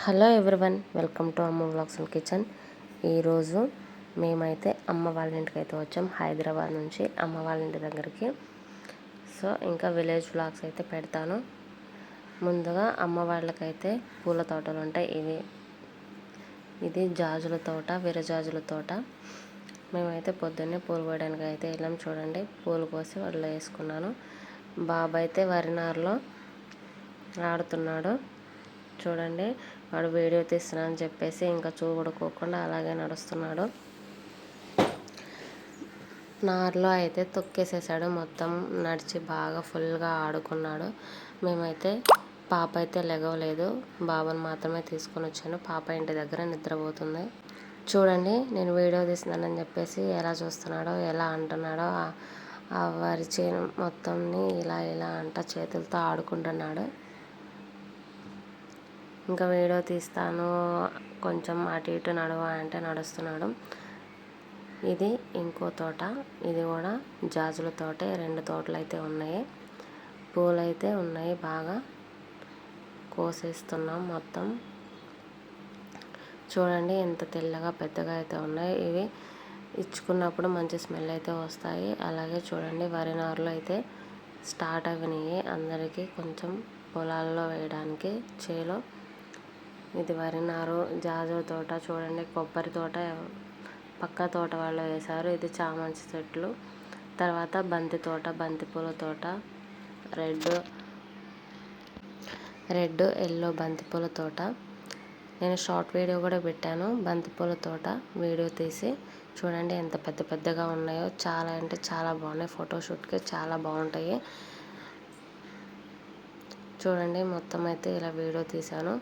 Hello everyone, welcome to అమ్మ vlogs and kitchen. ఈరోజు మేమైతే అమ్మ వాళ్ళ ఇంటికి అయితే వచ్చాం. హైదరాబాద్ నుంచి అమ్మ వాళ్ళ ఇంటి దగ్గరికి. సో ఇంకా విలేజ్ వ్లాగ్స్ అయితే పెడతాను. ముందుగా అమ్మ వాళ్ళకైతే పూల తోటలు ఉంటాయి. ఇది జాజుల తోట, విరజాజుల తోట. మేమైతే పొద్దున్నే పూలు కోయడానికి అయితే వెళ్ళాం. చూడండి, పూలు కోసి వాళ్ళు వేసుకున్నాను. బాబు అయితే వరినారులో ఆడుతున్నాడు. చూడండి, వాడు వీడియో తీస్తున్నా అని చెప్పేసి ఇంకా చూడకోకుండా అలాగే నడుస్తున్నాడు. నారులో అయితే తొక్కేసేసాడు. మొత్తం నడిచి బాగా ఫుల్గా ఆడుకున్నాడు. మేమైతే పాప అయితే లెగవలేదు, బాబుని మాత్రమే తీసుకొని వచ్చాను. పాప ఇంటి దగ్గర నిద్రపోతుంది. చూడండి, నేను వీడియో తీస్తున్నానని చెప్పేసి ఎలా చూస్తున్నాడో, ఎలా అంటున్నాడో. ఆ వరి చేను మొత్తంని ఇలా ఇలా అంట చేతులతో ఆడుకుంటున్నాడు. ఇంకా వీడియో తీస్తాను, కొంచెం అటు ఇటు నడవ అంటే నడుస్తున్నాడు. ఇది ఇంకో తోట, ఇది కూడా జాజుల తోటే. 2 తోటలు అయితే ఉన్నాయి. పూలు అయితే ఉన్నాయి, బాగా కోసేస్తున్నాం మొత్తం. చూడండి ఎంత తెల్లగా పెద్దగా అయితే ఉన్నాయి. ఇవి ఇచ్చుకున్నప్పుడు మంచి స్మెల్ అయితే వస్తాయి. అలాగే చూడండి, వరి నారులు అయితే స్టార్ట్ అవినాయి అందరికీ, కొంచెం పొలాల్లో వేయడానికి చేలో. ఇది వరి నారు, జాజుల తోట. చూడండి, కొబ్బరి తోట పక్క తోట వాళ్ళు వేశారు. ఇది చామంతి చెట్లు. తర్వాత బంతి తోట, బంతి పూల తోట, రెడ్ ఎల్లో బంతి పూల తోట. నేను షార్ట్ వీడియో కూడా పెట్టాను బంతిపూల తోట వీడియో తీసి. చూడండి ఎంత పెద్ద పెద్దగా ఉన్నాయో, చాలా అంటే చాలా బాగున్నాయి. ఫోటోషూట్కి చాలా బాగుంటాయి. చూడండి, మొత్తం అయితే ఇలా వీడియో తీశాను.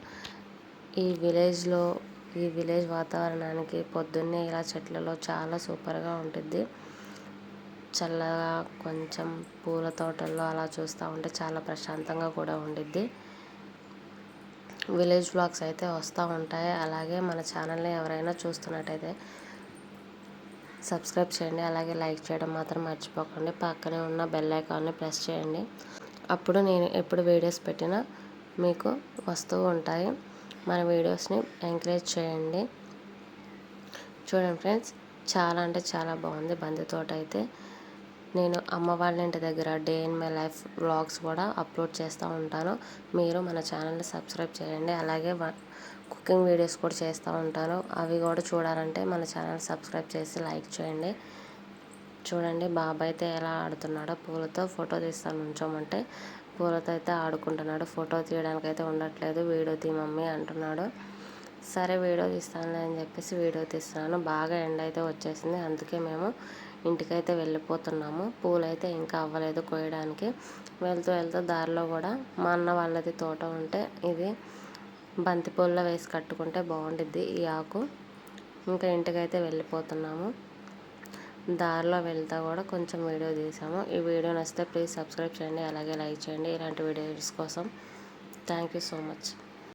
ఈ విలేజ్ వాతావరణానికి పొద్దున్నే ఇలా చెట్లలో చాలా సూపర్గా ఉంటుంది. చల్లగా కొంచెం పూల తోటల్లో అలా చూస్తూ ఉంటే చాలా ప్రశాంతంగా కూడా ఉండిద్ది. విలేజ్ వ్లాగ్స్ అయితే వస్తూ ఉంటాయి. అలాగే మన ఛానల్ని ఎవరైనా చూస్తున్నట్టయితే సబ్స్క్రైబ్ చేయండి. అలాగే లైక్ చేయడం మాత్రం మర్చిపోకండి. పక్కనే ఉన్న బెల్ ఐకాన్ని ప్రెస్ చేయండి. అప్పుడు నేను ఎప్పుడు వీడియోస్ పెట్టినా మీకు వస్తూ ఉంటాయి. మన వీడియోస్ని ఎంకరేజ్ చేయండి. చూడండి ఫ్రెండ్స్, చాలా అంటే చాలా బాగుంది బంతి తోట అయితే. నేను అమ్మ వాళ్ళ ఇంటి దగ్గర day in my life vlogs కూడా అప్లోడ్ చేస్తూ ఉంటాను. మీరు మన ఛానల్ని సబ్స్క్రైబ్ చేయండి. అలాగే కుకింగ్ వీడియోస్ కూడా చేస్తూ ఉంటాను. అవి కూడా చూడాలంటే మన ఛానల్ సబ్స్క్రైబ్ చేసి లైక్ చేయండి. చూడండి, బాబు అయితే ఎలా ఆడుతున్నాడో పూలతో. ఫోటో తీస్తాను ఉంచోమంటే పూలతో అయితే ఆడుకుంటున్నాడు. ఫోటో తీయడానికి అయితే ఉండట్లేదు. వీడియో తీ మమ్మీ అంటున్నాడు. సరే వీడియో తీస్తానులే అని చెప్పేసి వీడియో తీస్తున్నాను. బాగా ఎండ అయితే వచ్చేసింది, అందుకే మేము ఇంటికైతే వెళ్ళిపోతున్నాము. పూలు అయితే ఇంకా అవ్వలేదు కోయడానికి. వెళ్తూ దారిలో కూడా మా అన్న వాళ్ళది తోట ఉంటే ఇది బంతి పూల్లో వేసి కట్టుకుంటే బాగుండిద్ది ఈ ఆకు. ఇంకా ఇంటికైతే వెళ్ళిపోతున్నాము. దారిలో వెళ్తా కూడా కొంచెం వీడియో తీసాము. ఈ వీడియో నచ్చితే ప్లీజ్ సబ్స్క్రైబ్ చేయండి. అలాగే లైక్ చేయండి ఇలాంటి వీడియోస్ కోసం. Thank you so much.